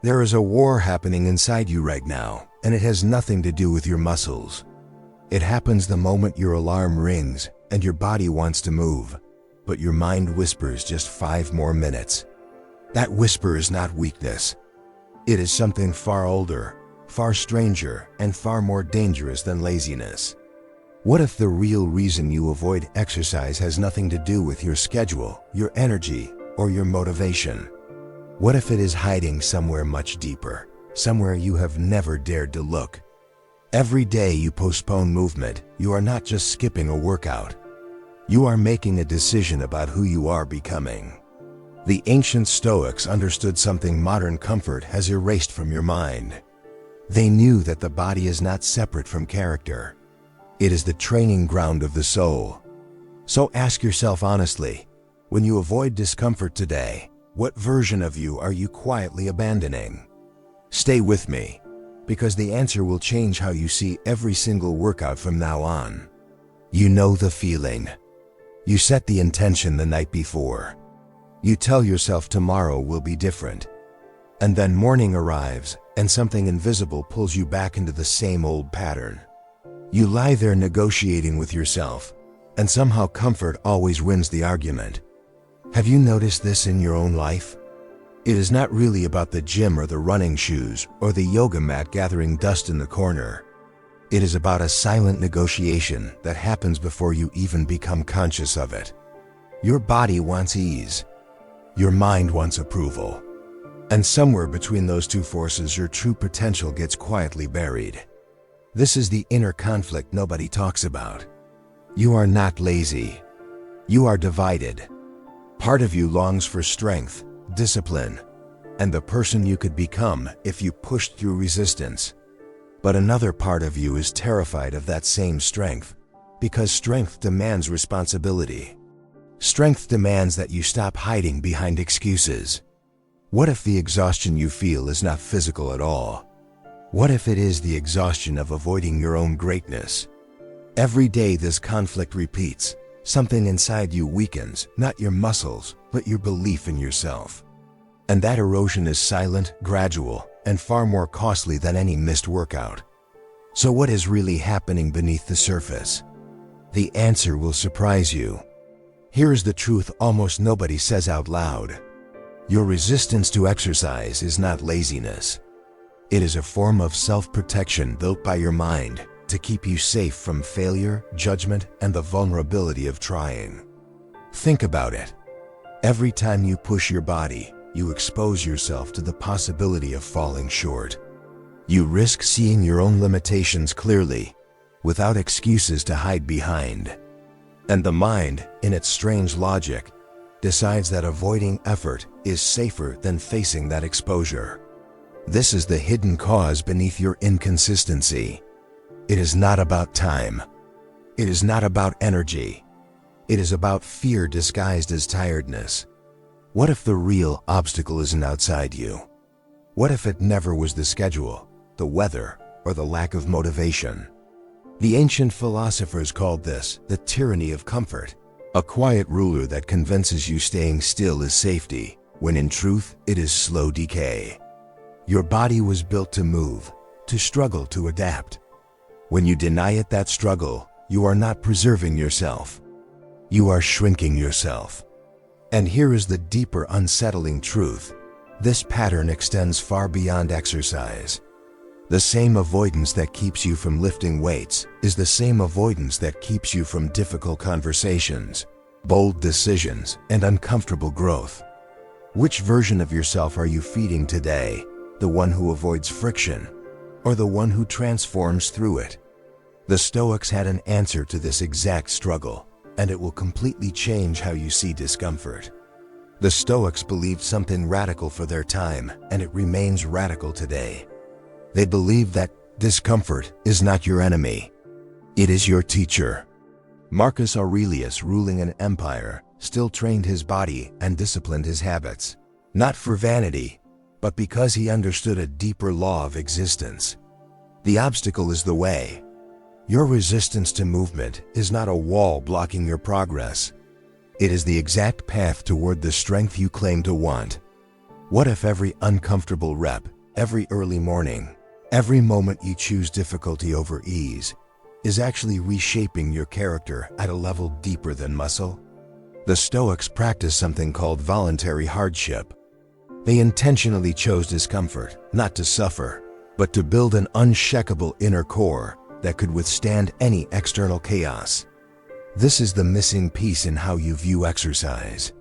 There is a war happening inside you right now, and it has nothing to do with your muscles. It happens the moment your alarm rings and your body wants to move, but your mind whispers just 5 more minutes. That whisper is not weakness. It is something far older, far stranger, and far more dangerous than laziness. What if the real reason you avoid exercise has nothing to do with your schedule, your energy, or your motivation? What if it is hiding somewhere much deeper, somewhere you have never dared to look? Every day you postpone movement, you are not just skipping a workout. You are making a decision about who you are becoming. The ancient Stoics understood something modern comfort has erased from your mind. They knew that the body is not separate from character. It is the training ground of the soul. So ask yourself honestly, when you avoid discomfort today, what version of you are you quietly abandoning? Stay with me, because the answer will change how you see every single workout from now on. You know the feeling. You set the intention the night before. You tell yourself tomorrow will be different. And then morning arrives, and something invisible pulls you back into the same old pattern. You lie there negotiating with yourself, and somehow comfort always wins the argument. Have you noticed this in your own life? It is not really about the gym or the running shoes or the yoga mat gathering dust in the corner. It is about a silent negotiation that happens before you even become conscious of it. Your body wants ease. Your mind wants approval. And somewhere between those two forces, your true potential gets quietly buried. This is the inner conflict nobody talks about. You are not lazy. You are divided. Part of you longs for strength, discipline, and the person you could become if you pushed through resistance. But another part of you is terrified of that same strength, because strength demands responsibility. Strength demands that you stop hiding behind excuses. What if the exhaustion you feel is not physical at all? What if it is the exhaustion of avoiding your own greatness? Every day this conflict repeats. Something inside you weakens, not your muscles, but your belief in yourself. And that erosion is silent, gradual, and far more costly than any missed workout. So what is really happening beneath the surface? The answer will surprise you. Here is the truth almost nobody says out loud. Your resistance to exercise is not laziness. It is a form of self-protection built by your mind to keep you safe from failure, judgment, and the vulnerability of trying. Think about it. Every time you push your body, you expose yourself to the possibility of falling short. You risk seeing your own limitations clearly, without excuses to hide behind. And the mind, in its strange logic, decides that avoiding effort is safer than facing that exposure. This is the hidden cause beneath your inconsistency. It is not about time. It is not about energy. It is about fear disguised as tiredness. What if the real obstacle isn't outside you? What if it never was the schedule, the weather, or the lack of motivation? The ancient philosophers called this the tyranny of comfort, a quiet ruler that convinces you staying still is safety, when in truth it is slow decay. Your body was built to move, to struggle, to adapt. When you deny it that struggle, you are not preserving yourself. You are shrinking yourself. And here is the deeper, unsettling truth. This pattern extends far beyond exercise. The same avoidance that keeps you from lifting weights is the same avoidance that keeps you from difficult conversations, bold decisions, and uncomfortable growth. Which version of yourself are you feeding today? The one who avoids friction, or the one who transforms through it? The Stoics had an answer to this exact struggle, and it will completely change how you see discomfort. The Stoics believed something radical for their time, and it remains radical today. They believed that discomfort is not your enemy. It is your teacher. Marcus Aurelius, ruling an empire, still trained his body and disciplined his habits, not for vanity, but because he understood a deeper law of existence. The obstacle is the way. Your resistance to movement is not a wall blocking your progress. It is the exact path toward the strength you claim to want. What if every uncomfortable rep Every early morning, every moment you choose difficulty over ease, is actually reshaping your character at a level deeper than muscle. The Stoics practice something called voluntary hardship. They intentionally chose discomfort, not to suffer, but to build an unshakable inner core that could withstand any external chaos. This is the missing piece in how you view exercise.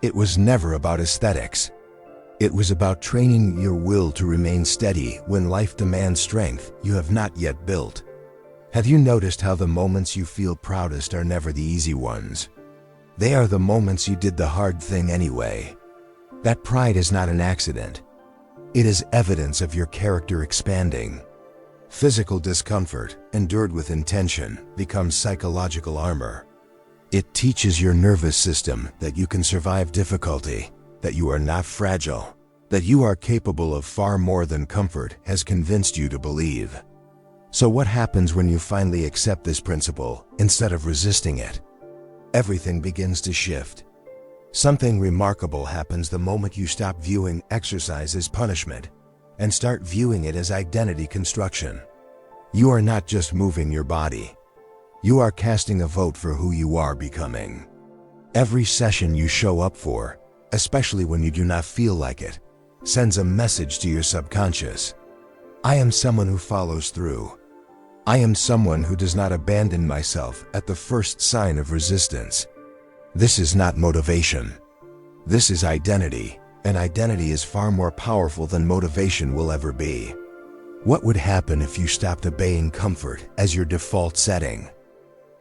It was never about aesthetics. It was about training your will to remain steady when life demands strength you have not yet built. Have you noticed how the moments you feel proudest are never the easy ones? They are the moments you did the hard thing anyway. That pride is not an accident. It is evidence of your character expanding. Physical discomfort, endured with intention, becomes psychological armor. It teaches your nervous system that you can survive difficulty, that you are not fragile, that you are capable of far more than comfort has convinced you to believe. So what happens when you finally accept this principle instead of resisting it? Everything begins to shift. Something remarkable happens the moment you stop viewing exercise as punishment and start viewing it as identity construction. You are not just moving your body. You are casting a vote for who you are becoming. Every session you show up for, especially when you do not feel like it, sends a message to your subconscious. I am someone who follows through. I am someone who does not abandon myself at the first sign of resistance. This is not motivation. This is identity, and identity is far more powerful than motivation will ever be. What would happen if you stopped obeying comfort as your default setting?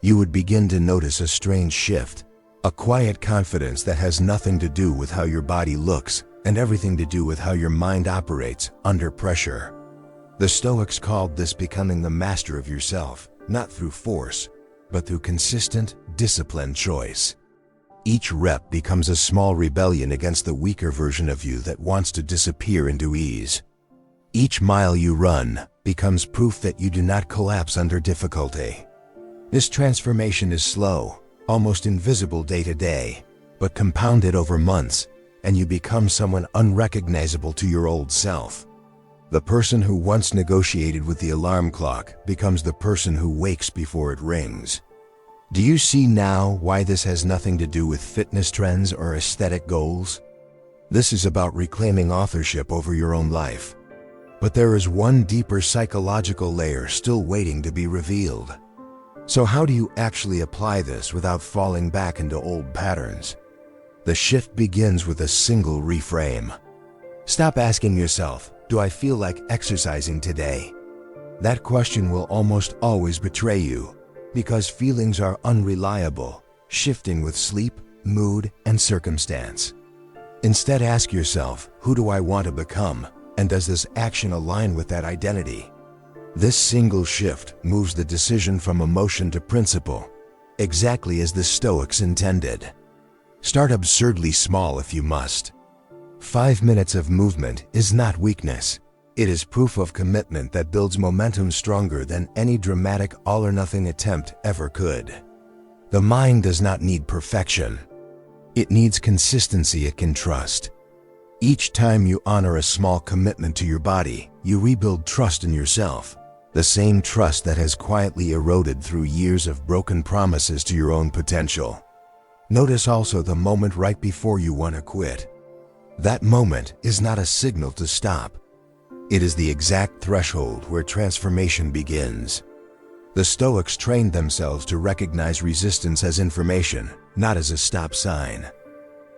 You would begin to notice a strange shift, a quiet confidence that has nothing to do with how your body looks and everything to do with how your mind operates under pressure. The Stoics called this becoming the master of yourself, not through force, but through consistent, disciplined choice. Each rep becomes a small rebellion against the weaker version of you that wants to disappear into ease. Each mile you run becomes proof that you do not collapse under difficulty. This transformation is slow, almost invisible day to day, but compounded over months, and you become someone unrecognizable to your old self. The person who once negotiated with the alarm clock becomes the person who wakes before it rings. Do you see now why this has nothing to do with fitness trends or aesthetic goals? This is about reclaiming authorship over your own life. But there is one deeper psychological layer still waiting to be revealed. So how do you actually apply this without falling back into old patterns? The shift begins with a single reframe. Stop asking yourself, do I feel like exercising today? That question will almost always betray you, because feelings are unreliable, shifting with sleep, mood, and circumstance. Instead, ask yourself, who do I want to become, and does this action align with that identity? This single shift moves the decision from emotion to principle, exactly as the Stoics intended. Start absurdly small if you must. 5 minutes of movement is not weakness. It is proof of commitment that builds momentum stronger than any dramatic all-or-nothing attempt ever could. The mind does not need perfection. It needs consistency it can trust. Each time you honor a small commitment to your body, you rebuild trust in yourself, the same trust that has quietly eroded through years of broken promises to your own potential. Notice also the moment right before you want to quit. That moment is not a signal to stop. It is the exact threshold where transformation begins. The Stoics trained themselves to recognize resistance as information, not as a stop sign.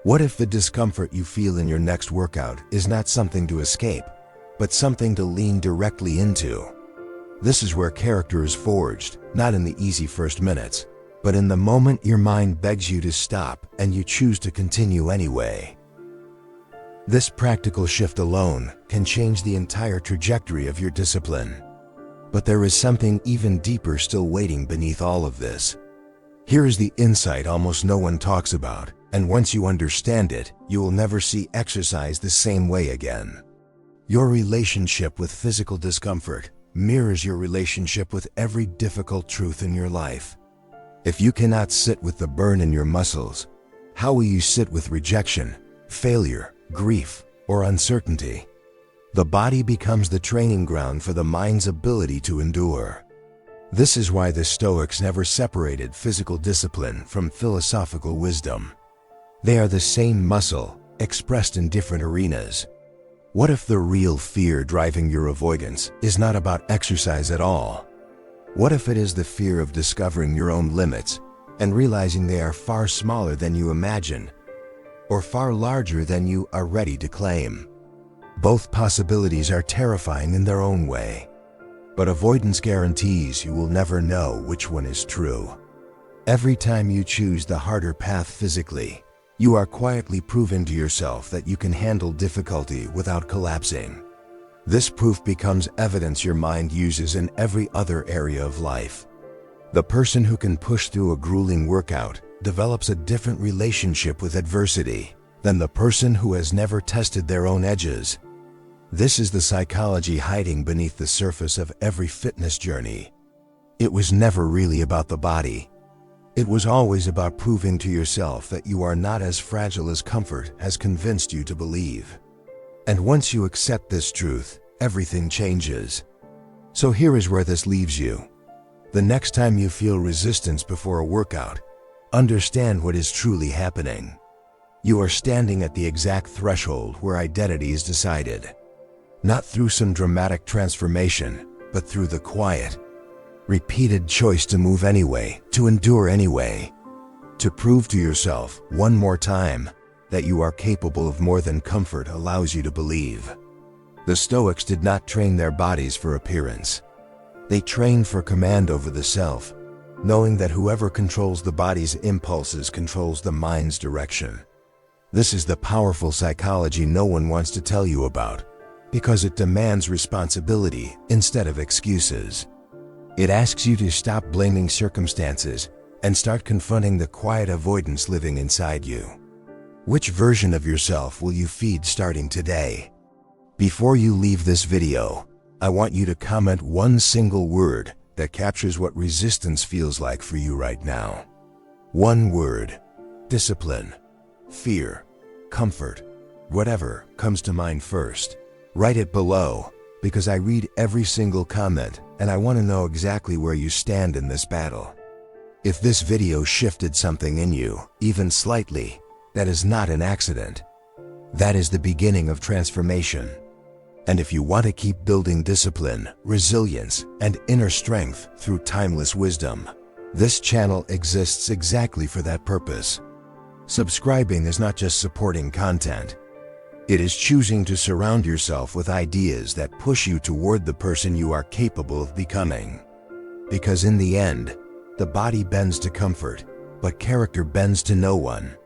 What if the discomfort you feel in your next workout is not something to escape, but something to lean directly into? This is where character is forged, not in the easy first minutes, but in the moment your mind begs you to stop and you choose to continue anyway. This practical shift alone can change the entire trajectory of your discipline. But there is something even deeper still waiting beneath all of this. Here is the insight almost no one talks about, and once you understand it, you will never see exercise the same way again. Your relationship with physical discomfort mirrors your relationship with every difficult truth in your life. If you cannot sit with the burn in your muscles, how will you sit with rejection, failure, grief, or uncertainty? The body becomes the training ground for the mind's ability to endure. This is why the Stoics never separated physical discipline from philosophical wisdom. They are the same muscle, expressed in different arenas. What if the real fear driving your avoidance is not about exercise at all? What if it is the fear of discovering your own limits and realizing they are far smaller than you imagine, or far larger than you are ready to claim? Both possibilities are terrifying in their own way, but avoidance guarantees you will never know which one is true. Every time you choose the harder path physically, you are quietly proving to yourself that you can handle difficulty without collapsing. This proof becomes evidence your mind uses in every other area of life. The person who can push through a grueling workout develops a different relationship with adversity than the person who has never tested their own edges. This is the psychology hiding beneath the surface of every fitness journey. It was never really about the body. It was always about proving to yourself that you are not as fragile as comfort has convinced you to believe. And once you accept this truth, everything changes. So here is where this leaves you. The next time you feel resistance before a workout, understand what is truly happening. You are standing at the exact threshold where identity is decided. Not through some dramatic transformation, but through the quiet, repeated choice to move anyway, to endure anyway, to prove to yourself one more time that you are capable of more than comfort allows you to believe. The Stoics did not train their bodies for appearance. They trained for command over the self, knowing that whoever controls the body's impulses controls the mind's direction. This is the powerful psychology no one wants to tell you about, because it demands responsibility instead of excuses. It asks you to stop blaming circumstances and start confronting the quiet avoidance living inside you. Which version of yourself will you feed starting today? Before you leave this video, I want you to comment one single word that captures what resistance feels like for you right now. One word: discipline, fear, comfort, whatever comes to mind first. Write it below, because I read every single comment and I want to know exactly where you stand in this battle. If this video shifted something in you, even slightly, that is not an accident. That is the beginning of transformation. And if you want to keep building discipline, resilience, and inner strength through timeless wisdom, this channel exists exactly for that purpose. Subscribing is not just supporting content. It is choosing to surround yourself with ideas that push you toward the person you are capable of becoming. Because in the end, the body bends to comfort, but character bends to no one.